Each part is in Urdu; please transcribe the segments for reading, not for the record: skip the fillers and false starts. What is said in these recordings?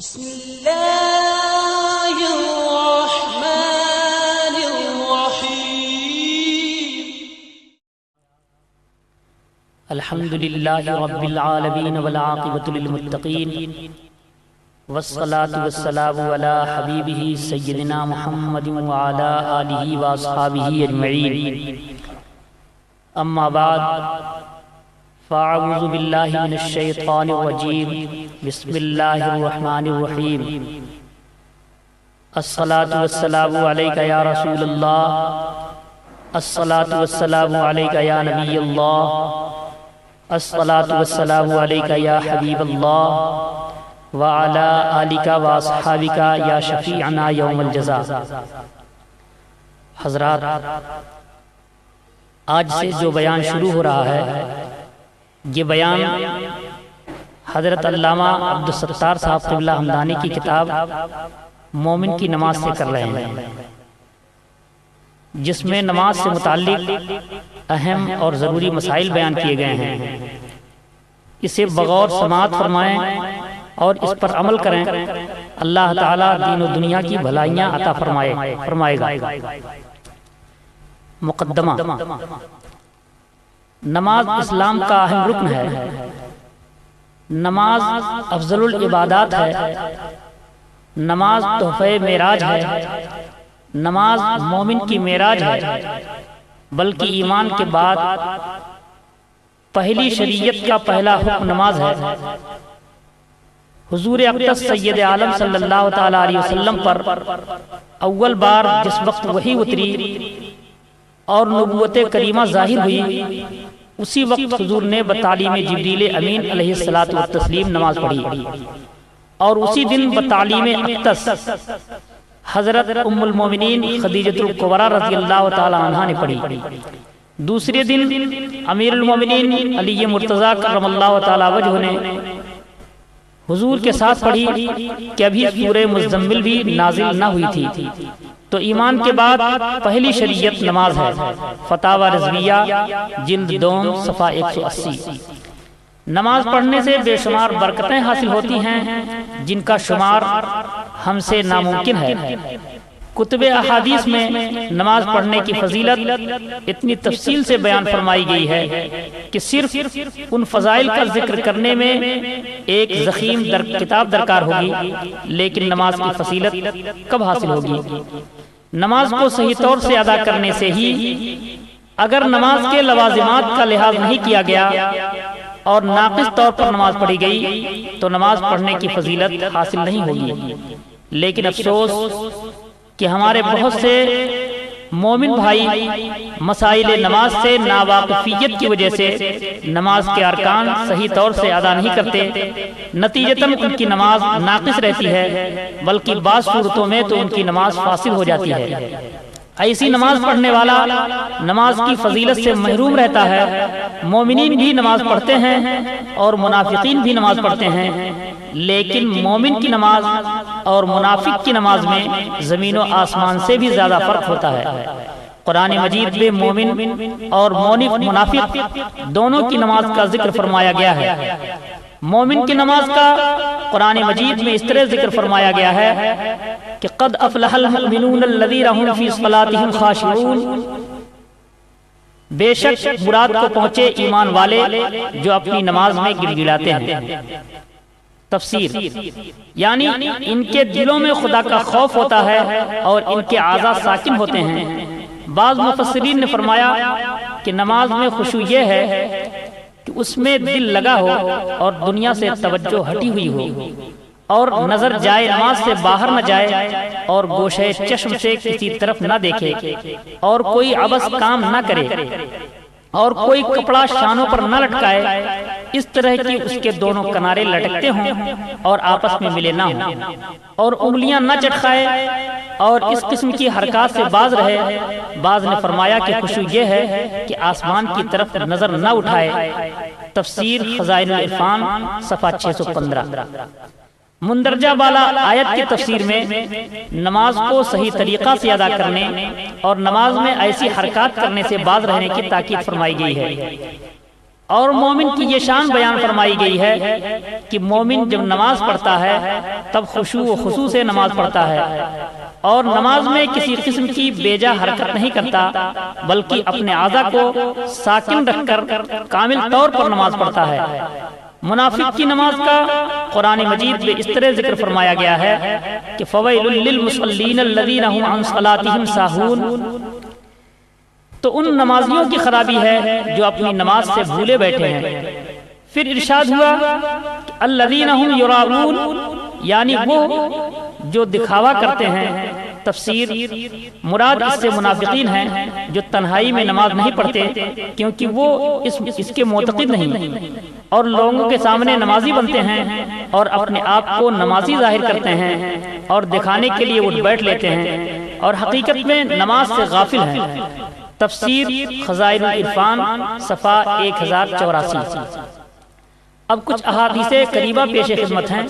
بسم الله الرحمن الرحيم الحمد لله رب العالمين والعاقبة للمتقين والصلاة والسلام على حبيبه سيدنا محمد وعلى آله وأصحابه أجمعين أما بعد فأعوذ بالله من الشيطان الرجيم بسم الله الرحمن الرحيم الصلاة والسلام عليك يا رسول الله الصلاة والسلام عليك يا نبي الله الصلاة والسلام عليك يا حبيب الله وعلى آلك وأصحابك يا شفيعنا يوم الجزاء۔ حضرات، آج سے جو بیان شروع ہو رہا ہے، یہ بیان حضرت علامہ عبدالستار صاحب قبلہ ہمدانی کی کتاب مومن کی نماز سے کر رہے ہیں، جس میں نماز سے متعلق اہم اور ضروری مسائل بیان کیے گئے ہیں۔ اسے بغور سماعت فرمائیں اور اس پر عمل کریں، اللہ تعالیٰ دین و دنیا کی بھلائیاں عطا فرمائے گا۔ مقدمہ: نماز اسلام کا اہم رکن ہے۔ نماز افضل العبادات ہے۔ نماز تحفہ معراج ہے۔ نماز مومن کی معراج ہے، بلکہ ایمان کے بعد پہلی شریعت کا پہلا حکم نماز ہے۔ حضور اقدس سید عالم صلی اللہ تعالیٰ علیہ وسلم پر اول بار جس وقت وحی اتری اور نبوت کریمہ ظاہر ہوئی، اسی وقت حضور نے بتعلیم جبریل امین علیہ الصلوۃ والتسلیم نماز پڑھی، اور اسی دن بتعلیم اقدس حضرت ام المومنین خدیجۃ الکبریٰ رضی اللہ تعالی عنہا نے پڑھی۔ دوسرے دن امیر المومنین علی مرتضیٰ کرم اللہ تعالی وجہہ نے حضور کے ساتھ پڑھی کہ ابھی سورہ مزمل بھی نازل نہ ہوئی تھی۔ تو ایمان کے بعد پہلی شریعت نماز ہے۔ فتاوی رضویہ جلد 2 صفحہ 180۔ نماز پڑھنے سے بے شمار برکتیں حاصل ہوتی ہیں، جن کا شمار ہم سے ناممکن ہے۔ کتب احادیث میں نماز پڑھنے کی فضیلت اتنی تفصیل سے بیان فرمائی گئی ہے کہ صرف ان فضائل کا ذکر کرنے میں ایک ضخیم کتاب درکار ہوگی، لیکن نماز کی فضیلت کب حاصل ہوگی؟ نماز کو صحیح طور سے ادا کرنے سے ہی، اگر نماز کے لوازمات کا لحاظ نہیں کیا گیا اور ناقص طور پر نماز پڑھی گئی تو نماز پڑھنے کی فضیلت حاصل نہیں ہوگی۔ لیکن افسوس کہ ہمارے بہت سے مومن بھائی مسائل نماز سے ناواقفیت کی وجہ سے نماز کے ارکان صحیح طور سے ادا نہیں کرتے، نتیجتاً ان کی نماز ناقص رہتی ہے، بلکہ بعض صورتوں میں تو ان کی نماز فاسد ہو جاتی ہے۔ ایسی نماز پڑھنے والا نماز کی فضیلت سے محروم رہتا ہے۔ مومنین بھی نماز پڑھتے ہیں اور منافقین بھی نماز پڑھتے ہیں، لیکن مومن کی نماز اور منافق کی نماز میں زمین و آسمان سے بھی زیادہ فرق ہوتا ہے۔ قرآن مجید میں مومن اور منافق دونوں کی نماز کا ذکر فرمایا گیا ہے۔ مومن کی نماز کا قرآن مجید میں اس طرح ذکر فرمایا گیا ہے کہ قد افلح المؤمنون الذین هم فی صلاتهم خاشعون، بے شک مراد کو پہنچے ایمان والے جو اپنی نماز میں گڑ گڑاتے ہیں۔ تفسیر: یعنی ان کے دلوں میں خدا کا خوف ہوتا ہے اور ان کے اعضاء ساکن ہوتے ہیں۔ بعض مفسرین نے فرمایا کہ نماز میں خشوع یہ ہے کہ اس میں دل لگا ہو اور دنیا سے توجہ ہٹی ہوئی ہو، اور نظر جائے نماز سے باہر نہ جائے، اور گوشے چشم سے کسی طرف نہ دیکھے، اور کوئی عبث کام نہ کرے، اور کوئی کپڑا شانوں پر نہ لٹکائے، اس طرح کی اس کے دونوں کنارے لٹکتے ہوں اور آپس میں ملے نہ ہوں، اور انگلیاں نہ چٹکائے، اور اس قسم کی حرکات سے باز رہے۔ بعض نے فرمایا کہ خشوع یہ ہے کہ آسمان کی طرف نظر نہ اٹھائے۔ تفسیر خزائن العرفان صفحہ 615۔ مندرجہ بالا آیت کی تفسیر میں نماز کو صحیح طریقہ سے ادا کرنے اور نماز میں ایسی حرکات کرنے سے باز رہنے کی تاکید فرمائی گئی ہے، اور مومن کی یہ شان بیان فرمائی گئی ہے کہ مومن جب نماز پڑھتا ہے تب خشوع و خضوع سے نماز پڑھتا ہے اور نماز میں کسی قسم کی بیجا حرکت نہیں کرتا، بلکہ اپنے اعضاء کو ساکن رکھ کر کامل طور پر نماز پڑھتا ہے۔ منافق کی نماز کا قرآن مجید میں اس طرح ذکر فرمایا گیا ہے کہ فویل للمصلین الذین هم عن صلاتهم ساہون، تو ان نمازیوں کی خرابی ہے جو اپنی نماز سے بھولے بیٹھے ہیں۔ پھر ارشاد ہوا کہ الذین هم یراؤون، یعنی وہ جو دکھاوا کرتے ہیں۔ تفسیر مراد اس سے منافقین ہیں جو تنہائی میں نماز نہیں پڑھتے کیونکہ وہ اس کے معتقد نہیں، اور لوگوں کے سامنے نمازی بنتے ہیں اور اپنے آپ کو نمازی ظاہر کرتے ہیں اور دکھانے کے لیے اٹھ بیٹھ لیتے ہیں اور حقیقت میں نماز سے غافل ہیں۔ تفسیر خزائن العرفان صفحہ 1084۔ اب کچھ احادیث قریبہ پیش خدمت ہیں۔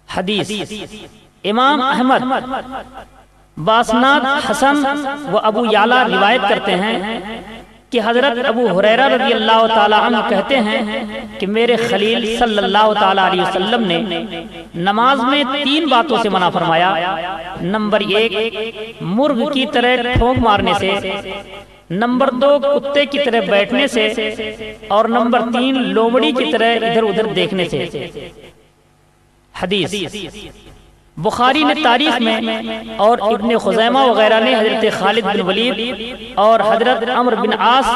حدیث امام احمد باسناد حسن و ابو یعلا روایت کرتے ہیں کہ حضرت ابو ہریرہ رضی اللہ تعالی عنہ کہتے ہیں کہ میرے خلیل صلی اللہ تعالی علیہ وسلم نے نماز میں 3 باتوں سے منع فرمایا۔ نمبر 1 مرغ کی طرح ٹھونک مارنے سے، نمبر 2 کتے کی طرح بیٹھنے سے، اور نمبر 3 لومڑی کی طرح ادھر ادھر دیکھنے سے۔ حدیث بخاری نے تاریخ میں اور ابن خزیمہ وغیرہ نے حضرت خالد بن ولید اور حضرت عمرو بن عاص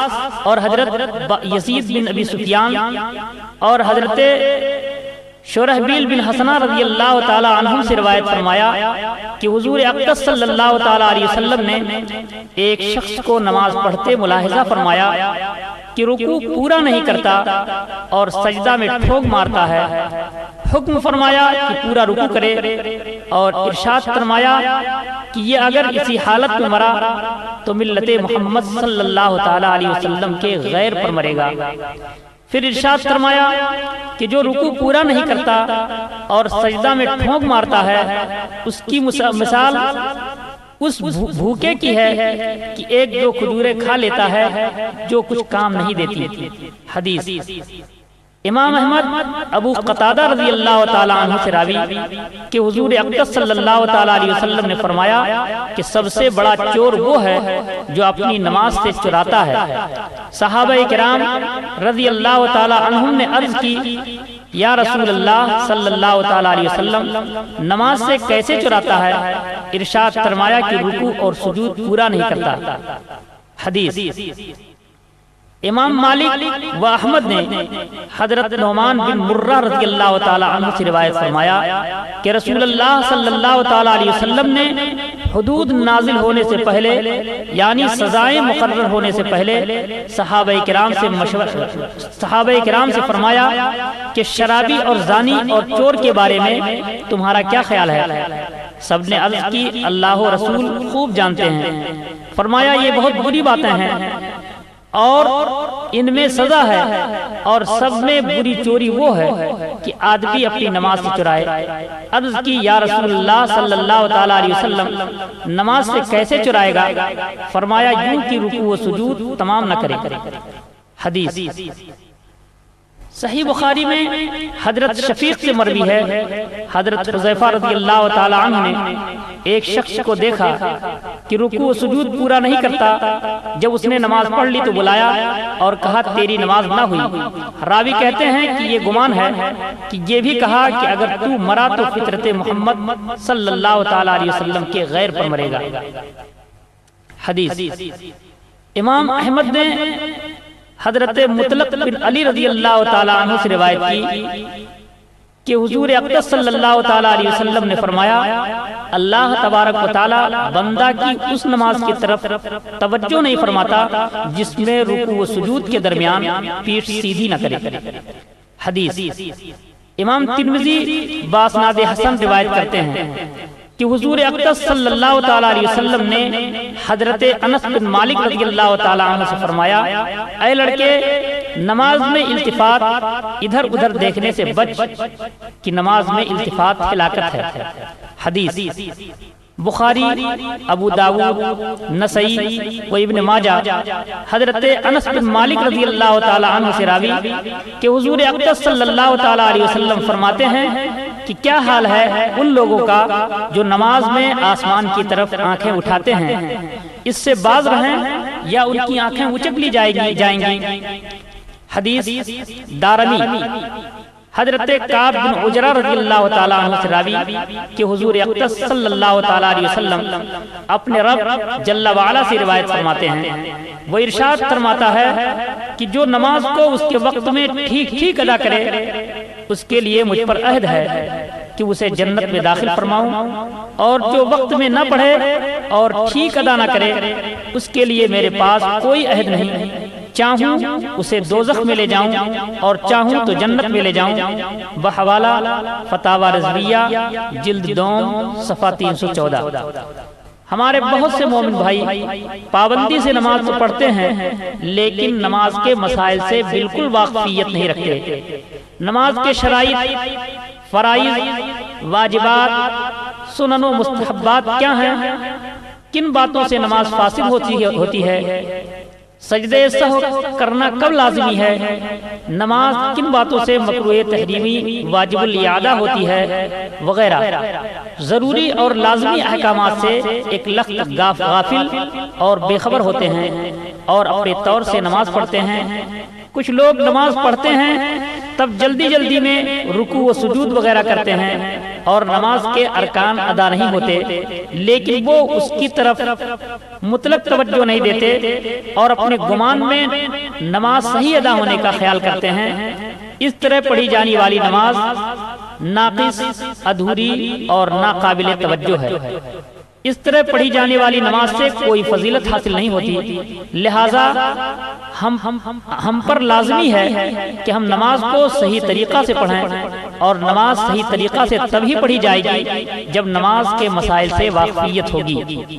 اور حضرت یزید بن ابی سفیان اور حضرت شرحبیل بن حسنہ رضی اللہ تعالی عنہم سے روایت فرمایا کہ حضور اقدس صلی اللہ تعالی علیہ وسلم نے ایک شخص کو نماز پڑھتے ملاحظہ فرمایا کہ رکوع پورا نہیں کرتا اور سجدہ میں ٹھوک مارتا ہے۔ حکم فرمایا کہ پورا رکوع کرے اور ارشاد فرمایا کہ یہ اگر اسی حالت میں مرا تو ملت محمد صلی اللہ تعالی علیہ وسلم کے غیر پر مرے گا۔ پھر ارشاد فرمایا کہ جو رکوع پورا نہیں کرتا اور سجدہ میں ٹھونک مارتا ہے اس کی مثال اس بھوکے کی ہے کہ ایک دو کھجوریں کھا لیتا ہے جو کچھ کام نہیں دیتی۔ حدیث امام احمد ابو قتادہ رضی اللہ تعالی عنہ سے راوی کہ حضور اقدس صلی اللہ تعالی علیہ وسلم نے فرمایا کہ سب سے بڑا چور وہ ہے جو اپنی نماز سے چراتا ہے۔ صحابہ کرام رضی اللہ تعالی عنہم نے عرض کی یا رسول اللہ صلی اللہ تعالی علیہ وسلم نماز سے کیسے چراتا ہے؟ ارشاد فرمایا کہ رکوع اور سجود پورا نہیں کرتا۔ حدیث امام مالک و احمد نے حضرت نعمان بن مرہ رضی اللہ تعالی عنہ سے روایت فرمایا کہ رسول اللہ صلی اللہ تعالی علیہ وسلم نے حدود نازل ہونے سے پہلے یعنی سزائیں مقرر ہونے سے پہلے صحابہ کرام سے فرمایا کہ شرابی اور زانی اور چور کے بارے میں تمہارا کیا خیال ہے؟ سب نے عرض کی اللہ و رسول خوب جانتے ہیں۔ فرمایا یہ بہت بری باتیں ہیں اور ان میں سزا ہے، اور سب میں بری چوری وہ ہے کہ آدمی اپنی نماز سے چرائے۔ عرض کی یا رسول اللہ صلی اللہ تعالی علیہ وسلم نماز سے کیسے چرائے گا؟ فرمایا یوں کہ رکوع و سجود تمام نہ کرے۔ حدیث صحیح بخاری میں حضرت شفیق سے مروی ہے حضرت حذیفہ رضی اللہ تعالی عنہ نے ایک شخص کو دیکھا کہ رکوع و سجود پورا نہیں کرتا۔ جب اس نے نماز پڑھ لی تو بلایا اور کہا تیری نماز نہ ہوئی۔ راوی کہتے ہیں کہ یہ گمان ہے کہ یہ بھی کہا کہ اگر تو مرا تو فطرت محمد صلی اللہ تعالی علیہ وسلم کے غیر پر مرے گا۔ حدیث امام احمد نے حضرت مطلق بن علی رضی اللہ تعالی عنہ سے روایت کی کہ حضور اقدس صلی اللہ تعالی علیہ وسلم نے فرمایا اللہ تبارک و تعالی بندہ کی اس نماز کی طرف توجہ نہیں فرماتا جس میں رکوع و سجود کے درمیان پیٹھ سیدھی نہ کرے۔ حدیث امام ترمذی باسناد حسن روایت کرتے ہیں کہ حضور اقدس صلی اللہ تعالی علیہ وسلم نے حضرت انس بن مالک رضی اللہ تعالی عنہ سے فرمایا اے لڑکے نماز میں التفات ادھر ادھر دیکھنے سے بچ کہ نماز میں التفات ہلاکت ہے۔ حدیث بخاری، ابو داؤد، نسائی و ابن ماجہ حضرت انس بن مالک رضی اللہ تعالی عنہ سے راوی کہ حضور اقدس صلی اللہ تعالی علیہ وسلم فرماتے ہیں کہ کیا حال ہے ان لوگوں کا جو نماز میں آسمان کی طرف آنکھیں اٹھاتے ہیں، اس سے باز رہیں یا ان کی آنکھیں اچک لی جائیں گی۔ حدیث دارمی۔ حضرت کعب بن عجرہ رضی اللہ تعالیٰ عنہ سے راوی کہ حضور اقدس صلی اللہ تعالیٰ علیہ وسلم اپنے رب جل وعلا سے روایت فرماتے ہیں، وہ ارشاد فرماتا ہے کہ جو نماز کو اس کے وقت میں ٹھیک ادا کرے اس کے لیے مجھ پر عہد ہے کہ اسے جنت میں داخل فرماؤں، اور جو وقت میں نہ پڑھے اور ٹھیک ادا نہ کرے اس کے لیے میرے پاس کوئی عہد نہیں، چاہوں اسے دوزخ میں لے جاؤں اور چاہوں تو جنت میں لے جاؤں۔ بحوالہ فتاوی رضویہ جلد دوم صفحہ 314۔ ہمارے بہت سے مومن بھائی پابندی سے نماز تو پڑھتے ہیں لیکن نماز کے مسائل سے بالکل واقفیت نہیں رکھتے۔ نماز کے شرائط، فرائض، واجبات، سنن و مستحبات کیا ہیں، کن باتوں سے نماز فاسد ہوتی ہے، سجدہ سہو کرنا کب لازمی ہے، نماز کن باتوں سے مکروہ تحریمی واجب الاعادہ ہوتی ہے، وغیرہ ضروری اور لازمی احکامات سے ایک لخت غافل اور بے خبر ہوتے ہیں اور اپنے طور سے نماز پڑھتے ہیں۔ کچھ لوگ نماز پڑھتے ہیں تب جلدی میں رکوع و سجود وغیرہ کرتے ہیں اور نماز کے ارکان ادا نہیں ہوتے، لیکن وہ اس کی طرف مطلق توجہ نہیں دیتے اور اپنے گمان میں نماز صحیح ادا ہونے کا خیال کرتے ہیں۔ اس طرح پڑھی جانے والی نماز ناقص، ادھوری اور ناقابل توجہ ہے۔ اس طرح پڑھی جانے والی نماز سے کوئی فضیلت حاصل نہیں ہوتی، لہٰذا ہم پر لازمی ہے کہ ہم نماز کو صحیح طریقہ سے پڑھیں، اور نماز صحیح طریقہ سے تبھی پڑھی جائے گی جب نماز کے مسائل سے واقفیت ہوگی۔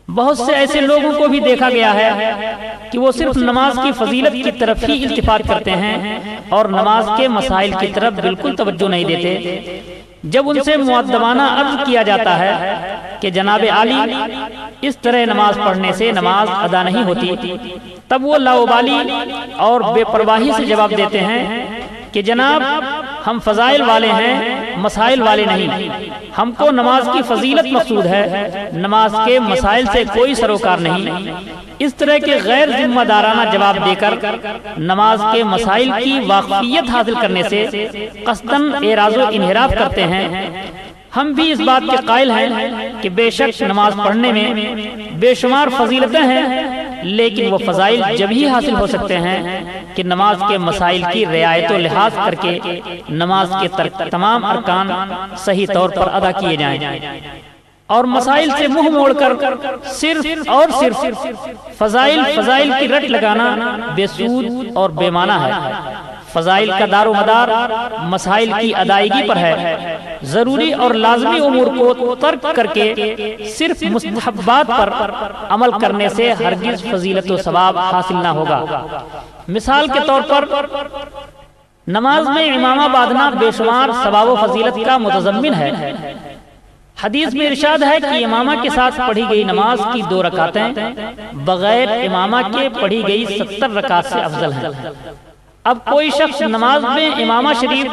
بہت سے ایسے لوگوں کو بھی دیکھا گیا ہے کہ وہ صرف نماز کی فضیلت کی طرف ہی التفات کرتے ہیں اور نماز کے مسائل کی طرف بالکل توجہ نہیں دیتے۔ جب ان سے مؤدبانہ عرض کیا جاتا ہے کہ جناب عالی اس طرح نماز پڑھنے سے نماز ادا نہیں ہوتی، تب وہ لاؤبالی اور بے پرواہی سے جواب دیتے ہیں کہ جناب ہم فضائل والے ہیں، مسائل والے نہیں، ہم کو نماز کی فضیلت مقصود ہے، نماز کے مسائل سے کوئی سروکار نہیں۔ اس طرح کے غیر ذمہ دارانہ جواب دے کر نماز کے مسائل کی واقفیت حاصل کرنے سے قصداً اعراض و انحراف کرتے ہیں۔ ہم بھی اس بات کے قائل ہیں کہ بے شک نماز پڑھنے میں بے شمار فضیلتیں ہیں، لیکن وہ فضائل جب ہی حاصل ہو سکتے ہیں کہ نماز کے مسائل کی رعایت و لحاظ کر کے نماز کے تمام ارکان صحیح طور پر ادا کیے جائیں، اور مسائل سے منہ موڑ کر صرف اور صرف فضائل کی رٹ لگانا بے سود اور بے معنی ہے۔ فضائل کا دار و مدار مسائل کی ادائیگی پر ہے۔ ضروری اور لازمی امور کو ترک کر کے صرف مستحبات پر عمل کرنے سے ہرگز فضیلت و ثواب حاصل نہ ہوگا۔ مثال کے طور پر نماز میں امامہ باندھنا بے شمار ثواب و فضیلت کا متضمن ہے۔ حدیث میں ارشاد ہے کہ امامہ کے ساتھ پڑھی گئی نماز کی 2 رکعتیں بغیر امامہ کے پڑھی گئی 70 رکعت سے افضل ہیں۔ اب کوئی شخص نماز میں امامہ شریف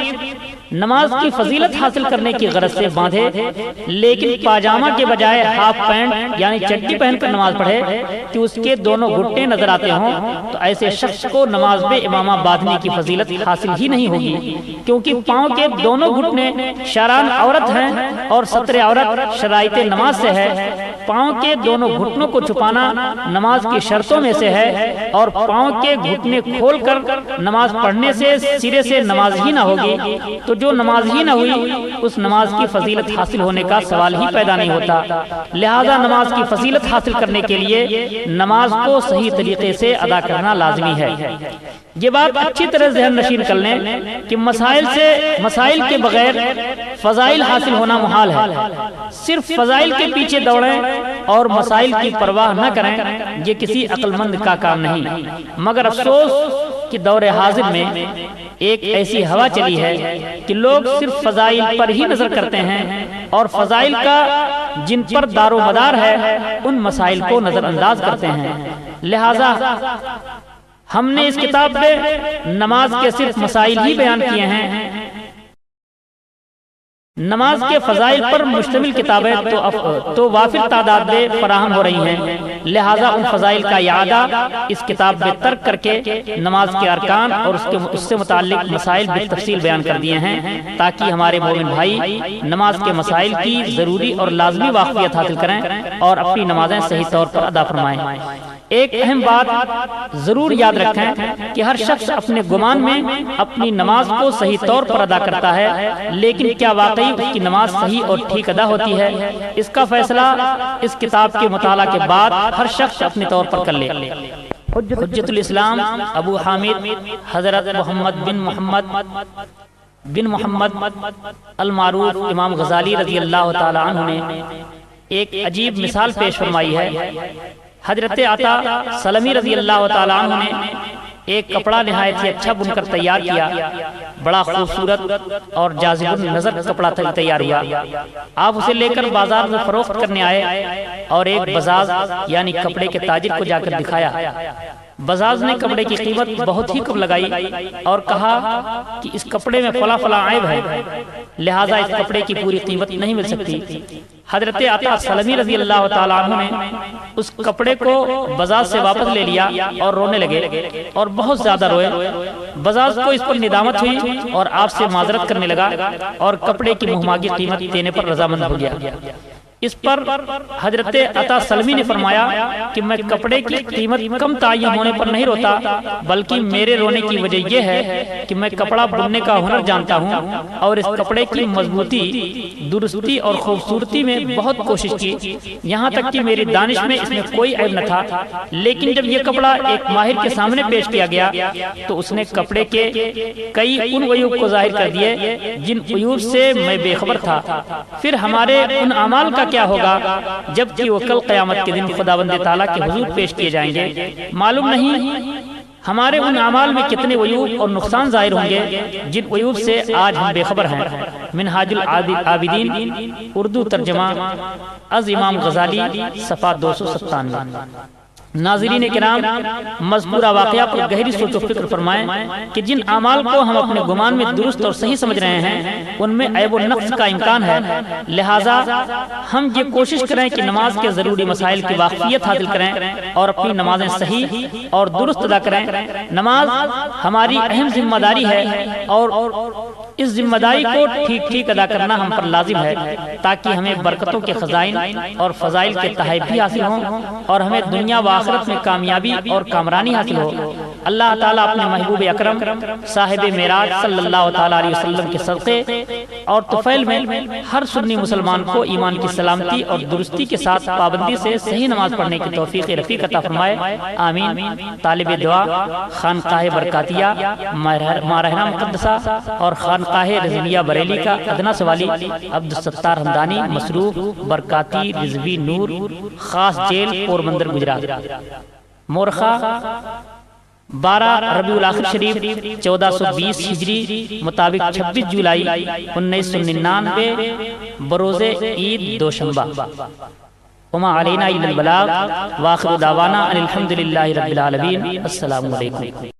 نماز کی فضیلت حاصل کرنے کی غرض سے باندھے، لیکن پاجامہ کے بجائے ہاف پینٹ یعنی چڈی پہن کر نماز پڑھے کہ اس کے دونوں گھٹنے نظر آتے ہوں، تو ایسے شخص کو نماز میں امامہ باندھنے کی فضیلت حاصل ہی نہیں ہوگی، کیونکہ پاؤں کے دونوں گھٹنے شران عورت ہیں اور ستر عورت شرائط نماز سے ہے۔ پاؤں کے دونوں گھٹنوں کو چھپانا نماز کی شرطوں میں سے ہے، اور پاؤں کے گھٹنے کھول کر نماز پڑھنے سے سرے سے نماز ہی نہ ہوگی، تو جو نماز ہی نہ ہوئی اس نماز کی فضیلت حاصل ہونے کا سوال ہی پیدا نہیں ہوتا۔ لہذا نماز کی فضیلت حاصل کرنے کے لیے نماز کو صحیح طریقے سے ادا کرنا لازمی ہے۔ یہ بات اچھی طرح ذہن نشین کر لیں کہ مسائل کے بغیر فضائل حاصل ہونا محال ہے۔ صرف فضائل کے پیچھے دوڑیں اور مسائل کی پرواہ نہ کریں، یہ کسی عقل مند کا کام نہیں۔ مگر افسوس کہ دور حاضر میں ایک ایسی ہوا چلی ہے کہ لوگ صرف فضائل پر ہی نظر کرتے ہیں اور فضائل کا جن پر دار و مدار ہے ان مسائل کو نظر انداز کرتے ہیں۔ لہذا ہم نے اس کتاب میں نماز کے صرف مسائل ہی بیان کیے ہیں۔ نماز کے فضائل پر مشتمل کتابیں تو وافر تعداد میں فراہم ہو رہی ہیں، لہذا ان فضائل کا اعادہ اس کتاب میں ترک کر کے نماز کے ارکان اور اس سے متعلق مسائل بالتفصیل بیان کر دیے ہیں تاکہ ہمارے مومن بھائی نماز کے مسائل کی ضروری اور لازمی واقفیت حاصل کریں اور اپنی نمازیں صحیح طور پر ادا فرمائیں۔ ایک اہم بات ضرور یاد رکھیں کہ ہر شخص اپنے گمان میں اپنی نماز کو صحیح طور پر ادا کرتا ہے، لیکن کیا واقعی اس کی نماز صحیح اور ٹھیک ادا ہوتی ہے؟ اس کا فیصلہ اس کتاب کے مطالعہ کے بعد ہر شخص اپنے طور پر کر لے۔ حجت الاسلام ابو حامد حضرت محمد بن محمد المعروف امام غزالی رضی اللہ تعالی عنہ نے ایک عجیب مثال پیش فرمائی ہے۔ حضرت عطا سلمی رضی اللہ تعالیٰ عنہ نے ایک کپڑا نہایت ہی اچھا بن کر تیار کیا، بڑا خوبصورت اور جاذب النظر کپڑا تیار ہوا۔ آپ اسے لے کر بازار میں فروخت کرنے آئے اور ایک بزاز یعنی کپڑے کے تاجر کو جا کر دکھایا۔ بزاز نے کپڑے کی قیمت بہت ہی کم لگائی اور کہا کہ اس کپڑے میں فلاں فلاں عیب ہے، لہٰذا اس کپڑے کی پوری قیمت نہیں مل سکتی۔ حضرت عطا سلمی رضی اللہ تعالیٰ عنہ نے اس کپڑے کو بزاز سے واپس لے لیا اور رونے لگے اور بہت زیادہ روئے۔ بزاز کو اس پر ندامت ہوئی اور آپ سے معذرت کرنے لگا اور کپڑے کی مہماگی قیمت دینے پر رضامند ہو گیا۔ اس پر حضرت عطا سلمی نے فرمایا کہ میں کپڑے کی قیمت کم تعین ہونے پر نہیں روتا، بلکہ میرے رونے کی وجہ یہ ہے کہ میں کپڑا بننے کا ہنر جانتا ہوں اور اس کپڑے کی مضبوطی، درستی اور خوبصورتی میں بہت کوشش کی، یہاں تک کہ میری دانش میں اس میں کوئی عیب نہ تھا۔ لیکن جب یہ کپڑا ایک ماہر کے سامنے پیش کیا گیا تو اس نے کپڑے کے کئی ان عیوب کو ظاہر کر دیے جن عیوب سے میں بے خبر تھا۔ پھر ہمارے ان اعمال کا کیا ہوگا جبکہ وہ کل قیامت کے دن خداوند تعالیٰ کے حضور پیش کیے جائیں گے؟ معلوم نہیں ہمارے ان اعمال میں کتنے عیوب اور نقصان ظاہر ہوں گے جن عیوب سے آج ہم بے خبر ہیں۔ منہاج العابدین اردو ترجمہ از امام غزالی صفحہ 297۔ ناظرین کرام، مذکورہ واقعہ پر گہری سوچ و فکر فرمائیں کہ جن اعمال کو ہم اپنے گمان میں درست اور صحیح سمجھ رہے ہیں ان میں عیب و نقص کا امکان ہے، لہٰذا ہم یہ کوشش کریں کہ نماز کے ضروری مسائل کی واقفیت حاصل کریں اور اپنی نمازیں صحیح اور درست ادا کریں۔ نماز ہماری اہم ذمہ داری ہے اور اس ذمہ داری کو ٹھیک ادا کرنا ہم پر لازم ہے تاکہ ہمیں برکتوں کے خزائن اور فضائل کے تحائف بھی حاصل ہوں اور ہمیں دنیا و آخرت میں کامیابی اور کامرانی حاصل ہو۔ اللہ تعالیٰ اپنے محبوب اکرم صاحب معراج صلی اللہ تعالیٰ علیہ وسلم کے صدقے اور طفیل میں ہر سنی مسلمان کو ایمان کی سلامتی اور درستی کے ساتھ پابندی سے صحیح نماز پڑھنے کی توفیق رفیق عطا فرمائے، آمین۔ طالب دعا خانقاہ برکاتیہ مارہنہ مقدسہ اور خانقاہ رضویہ بریلی کا ادنا سوالی عبدالستار حمدانی مصروف برکاتی رضوی نور، خاص جیل پوربندر گجرات۔ مورخہ 12 ربیع الاخر شریف 1420 ہجری مطابق 26 جولائی 1999 بروز عید دوشنبہ۔ وما علینا الا البلاغ، وآخر دعوانا ان الحمد للہ رب العالمین۔ السلام علیکم۔